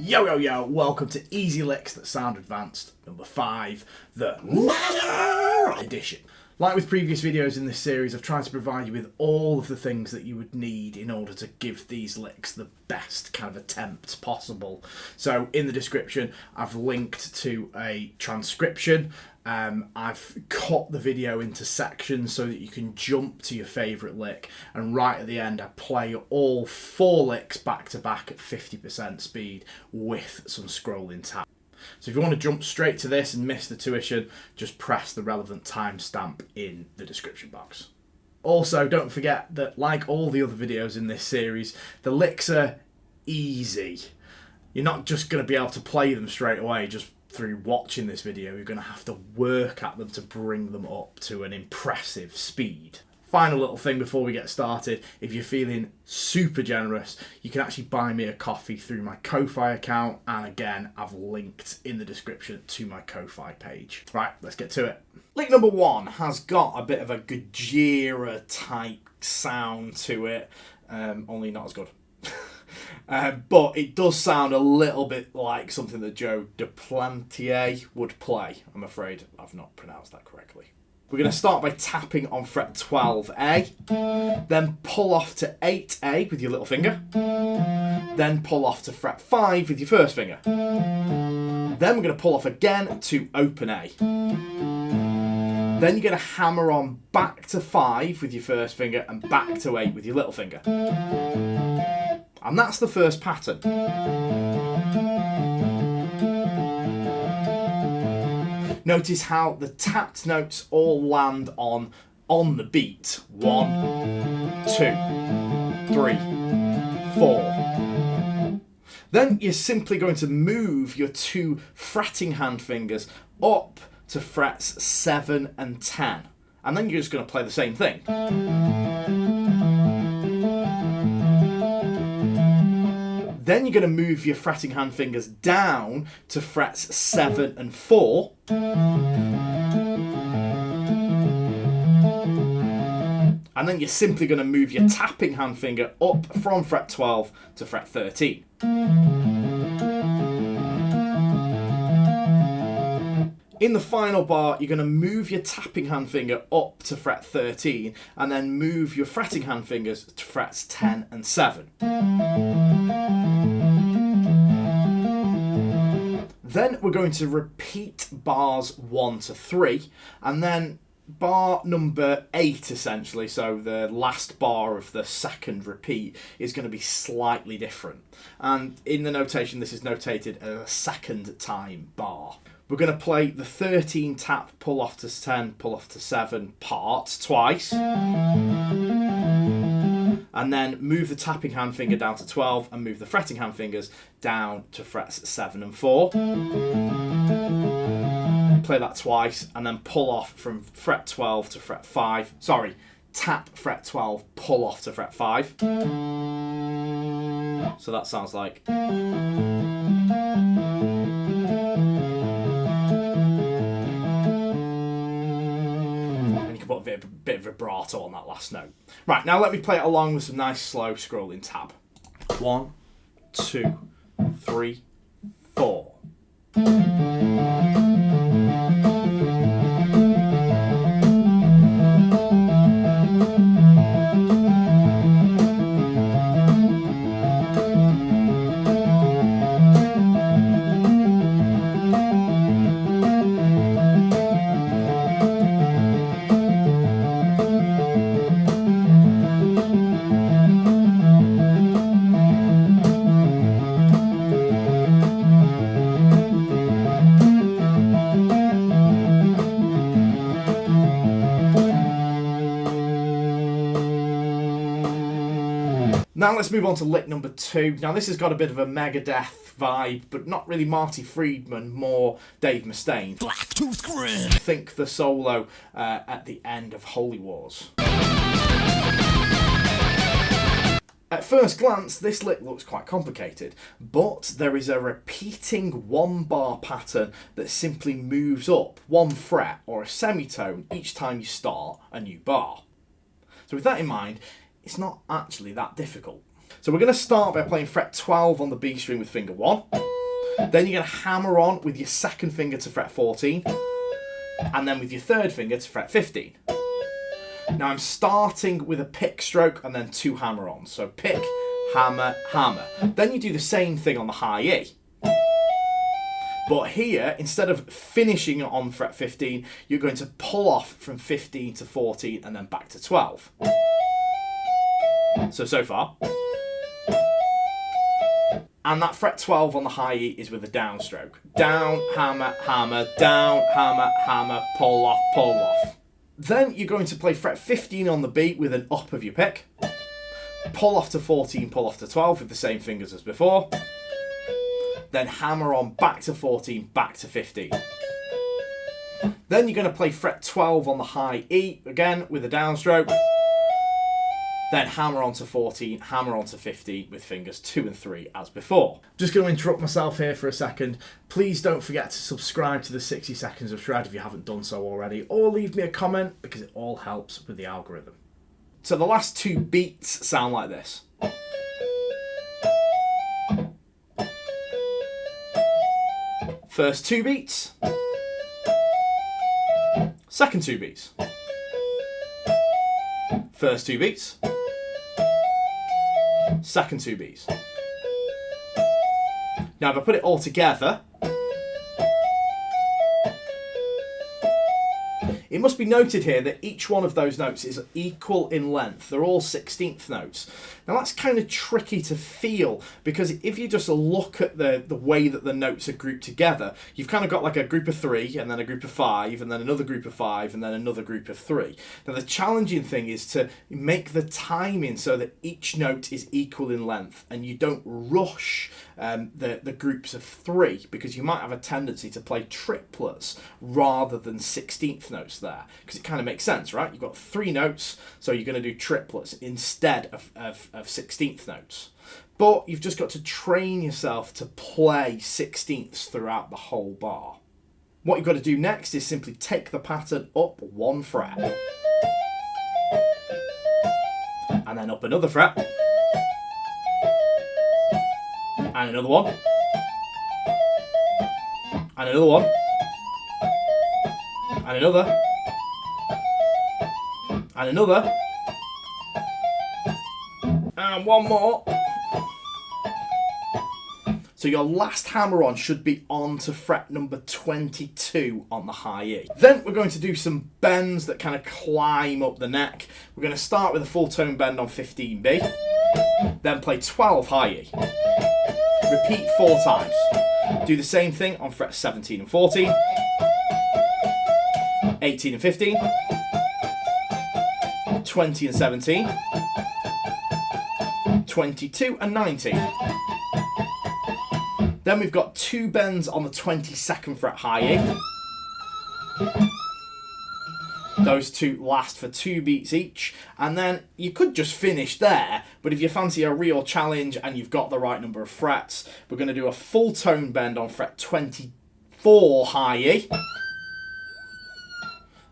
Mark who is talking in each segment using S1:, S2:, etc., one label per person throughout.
S1: Yo, yo, yo, welcome to Easy Licks That Sound Advanced, number 5, the Matter Edition. Like with previous videos in this series, I've tried to provide you with all of the things that you would need in order to give these licks the best kind of attempt possible. So in the description, I've linked to a transcription. I've cut the video into sections so that you can jump to your favourite lick, and right at the end I play all 4 licks back to back at 50% speed with some scrolling tab. So if you want to jump straight to this and miss the tuition, just press the relevant timestamp in the description box. Also, don't forget that, like all the other videos in this series, the licks are easy. You're not just going to be able to play them straight away just through watching this video. You're going to have to work at them to bring them up to an impressive speed. Final little thing before we get started, if you're feeling super generous, you can actually buy me a coffee through my Ko-Fi account, and again, I've linked in the description to my Ko-Fi page. Right, let's get to it. Lick number 1 has got a bit of a Gojira type sound to it, only not as good. But it does sound a little bit like something that Joe Duplantier would play. I'm afraid I've not pronounced that correctly. We're going to start by tapping on fret 12A, then pull off to 8A with your little finger, then pull off to fret 5 with your first finger. Then we're going to pull off again to open A. Then you're going to hammer on back to 5 with your first finger and back to 8 with your little finger. And that's the first pattern. Notice how the tapped notes all land on the beat. 1, 2, 3, 4. Then you're simply going to move your 2 fretting hand fingers up to frets 7 and 10. And then you're just going to play the same thing. Then you're going to move your fretting hand fingers down to frets 7 and 4. And then you're simply going to move your tapping hand finger up from fret 12 to fret 13. In the final bar, you're going to move your tapping hand finger up to fret 13 and then move your fretting hand fingers to frets 10 and 7. Then we're going to repeat bars 1 to 3, and then bar number 8 essentially, so the last bar of the second repeat, is going to be slightly different. And in the notation, this is notated as a second time bar. We're going to play the 13 tap pull off to 10, pull off to 7 part twice. And then move the tapping hand finger down to 12 and move the fretting hand fingers down to frets 7 and 4. Play that twice and then pull off from fret 12 to fret 5. Sorry, tap fret 12, pull off to fret 5. So that sounds like... Put a bit of vibrato on that last note. Right, now let me play it along with some nice slow scrolling tab. 1, 2, 3, 4. Now let's move on to lick number 2. Now this has got a bit of a Megadeth vibe, but not really Marty Friedman, more Dave Mustaine.
S2: Blacktooth Grin.
S1: Think the solo at the end of Holy Wars. At first glance, this lick looks quite complicated, but there is a repeating 1-bar pattern that simply moves up 1 fret or a semitone each time you start a new bar. So with that in mind, it's not actually that difficult. So we're going to start by playing fret 12 on the B string with finger 1. Then you're going to hammer on with your second finger to fret 14, and then with your third finger to fret 15. Now I'm starting with a pick stroke and then 2 hammer-ons. So pick, hammer, hammer. Then you do the same thing on the high E. But here, instead of finishing on fret 15, you're going to pull off from 15 to 14 and then back to 12. So far. And that fret 12 on the high E is with a downstroke. Down, hammer, hammer, down, hammer, hammer, pull off, pull off. Then you're going to play fret 15 on the B with an up of your pick. Pull off to 14, pull off to 12 with the same fingers as before. Then hammer on back to 14, back to 15. Then you're going to play fret 12 on the high E, again with a downstroke. Then hammer on to 14, hammer on to 15 with fingers 2 and 3 as before. Just going to interrupt myself here for a second. Please don't forget to subscribe to the 60 Seconds of Shred if you haven't done so already, or leave me a comment because it all helps with the algorithm. So the last 2 beats sound like this. First 2 beats. Second 2 beats. First 2 beats. Second 2 beats. Now if I put it all together, it must be noted here that each one of those notes is equal in length. They're all 16th notes. Now that's kind of tricky to feel because if you just look at the way that the notes are grouped together, you've kind of got like a group of 3 and then a group of 5 and then another group of 5 and then another group of 3. Now the challenging thing is to make the timing so that each note is equal in length and you don't rush the groups of 3 because you might have a tendency to play triplets rather than 16th notes there because it kind of makes sense, right? You've got 3 notes, so you're going to do triplets instead of 16th notes. But you've just got to train yourself to play 16ths throughout the whole bar. What you've got to do next is simply take the pattern up 1 fret and then up another fret and another one and another one and another and another and one more. So your last hammer on should be on to fret number 22 on the high E. Then we're going to do some bends that kind of climb up the neck. We're going to start with a full tone bend on 15B, then play 12 high E. Repeat 4 times. Do the same thing on frets 17 and 14, 18 and 15, 20 and 17, 22 and 19. Then we've got 2 bends on the 22nd fret high E. Those 2 last for 2 beats each, and then you could just finish there, but if you fancy a real challenge and you've got the right number of frets, we're going to do a full tone bend on fret 24 high E.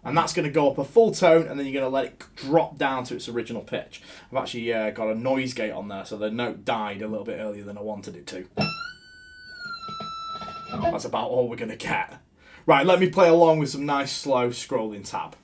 S1: And that's going to go up a full tone, and then you're going to let it drop down to its original pitch. I've actually got a noise gate on there, so the note died a little bit earlier than I wanted it to. That's about all we're going to get. Right, let me play along with some nice slow scrolling tab.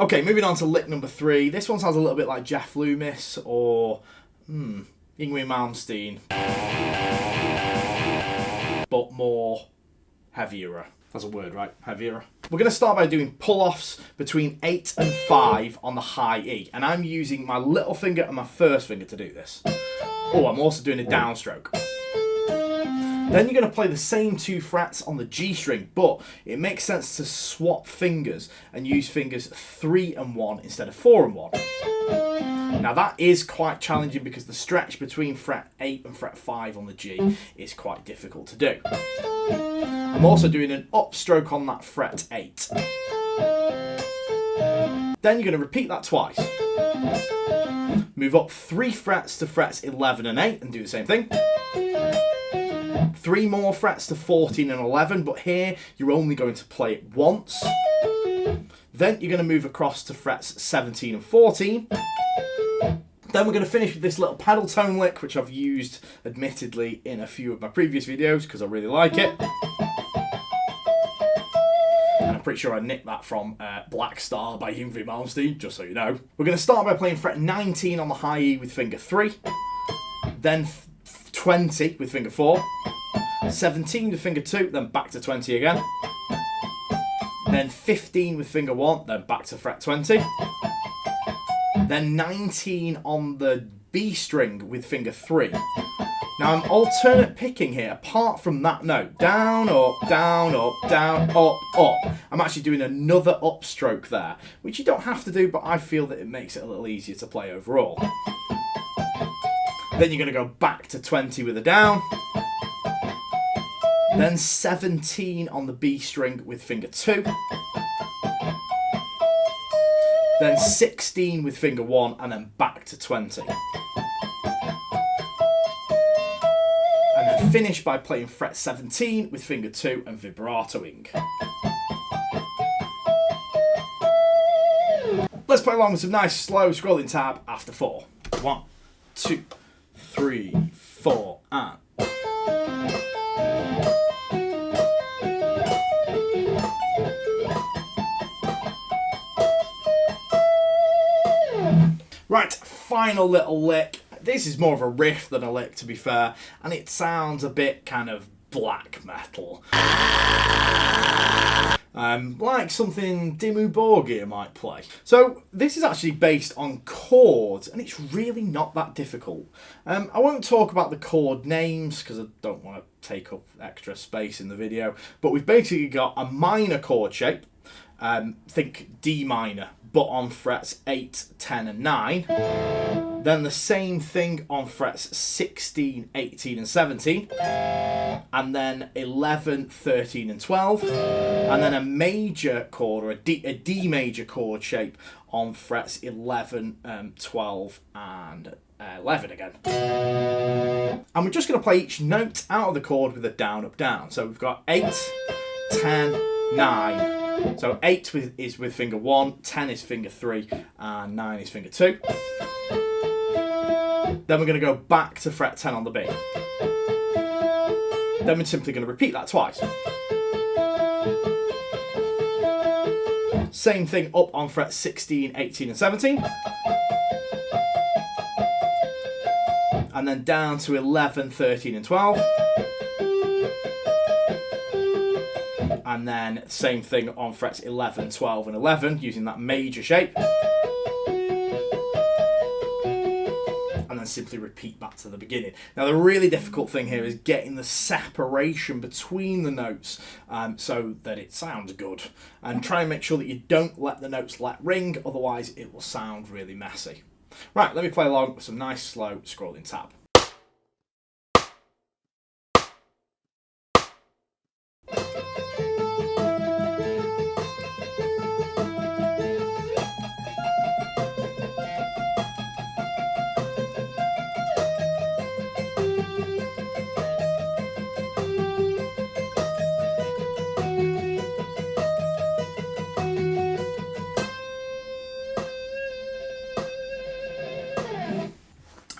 S1: Okay, moving on to lick number 3. This one sounds a little bit like Jeff Loomis or Yngwie Malmsteen, but more heavier. That's a word, right? Heavier. We're going to start by doing pull-offs between 8 and 5 on the high E, and I'm using my little finger and my first finger to do this. Oh, I'm also doing a downstroke. Then you're going to play the same 2 frets on the G string, but it makes sense to swap fingers and use fingers 3 and 1 instead of 4 and 1. Now that is quite challenging because the stretch between fret 8 and fret 5 on the G is quite difficult to do. I'm also doing an upstroke on that fret 8. Then you're going to repeat that twice. Move up 3 frets to frets 11 and 8 and do the same thing. 3 more frets to 14 and 11, but here you're only going to play it once. Then you're going to move across to frets 17 and 14. Then we're going to finish with this little pedal tone lick, which I've used, admittedly, in a few of my previous videos because I really like it. And I'm pretty sure I nicked that from Black Star by Yngwie Malmsteen, just so you know. We're going to start by playing fret 19 on the high E with finger 3, then 20 with finger 4, 17 with finger 2, then back to 20 again, then 15 with finger 1, then back to fret 20, then 19 on the B string with finger 3. Now I'm alternate picking here, apart from that note. Down, up, down, up, down, up, up. I'm actually doing another upstroke there, which you don't have to do, but I feel that it makes it a little easier to play overall. Then you're going to go back to 20 with a down. Then 17 on the B string with finger 2. Then 16 with finger 1, and then back to 20. And then finish by playing fret 17 with finger 2 and vibratoing. Let's play along with some nice slow scrolling tab after 4. 1, 2, 3, 4, and... Right, final little lick. This is more of a riff than a lick, to be fair, and it sounds a bit kind of black metal. Like something Dimmu Borgir might play. So this is actually based on chords, and it's really not that difficult. I won't talk about the chord names because I don't want to take up extra space in the video, but we've basically got a minor chord shape. Think D minor, but on frets 8, 10 and 9. Then the same thing on frets 16, 18 and 17. And then 11, 13 and 12. And then a major chord, or a D major chord shape on frets 11, 12 and 11 again. And we're just going to play each note out of the chord with a down, up, down. So we've got 8, 10, 9. So 8 is with finger 1, 10 is finger 3, and 9 is finger 2. Then we're going to go back to fret 10 on the B. Then we're simply going to repeat that twice. Same thing up on fret 16, 18 and 17. And then down to 11, 13 and 12. And then same thing on frets 11, 12 and 11 using that major shape. And then simply repeat back to the beginning. Now the really difficult thing here is getting the separation between the notes so that it sounds good. And try and make sure that you don't let the notes let ring, otherwise it will sound really messy. Right, let me play along with some nice slow scrolling tab.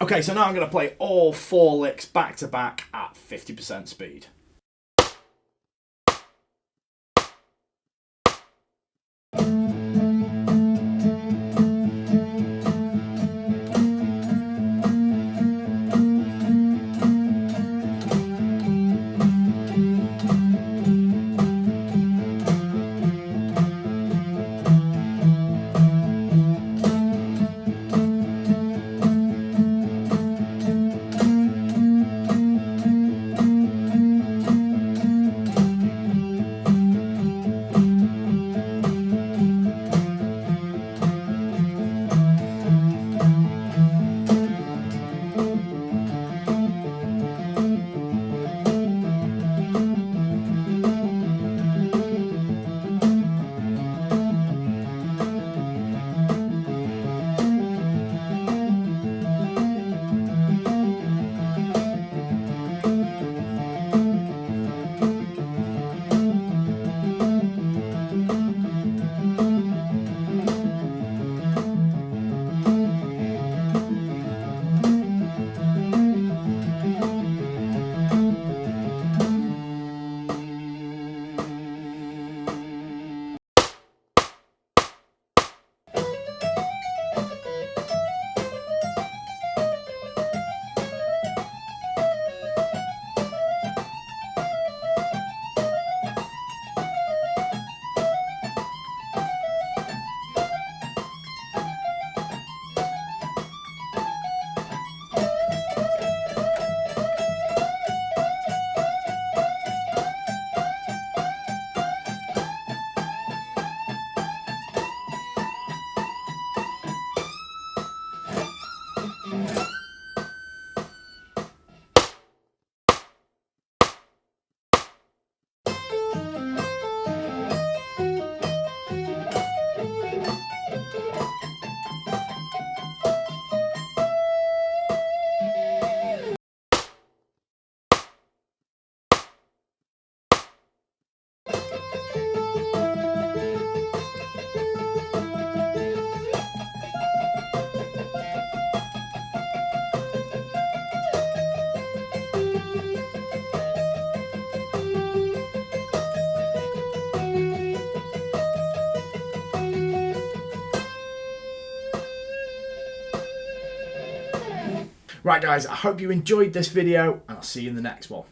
S1: Okay, so now I'm going to play all 4 licks back to back at 50% speed. Right guys, I hope you enjoyed this video and I'll see you in the next one.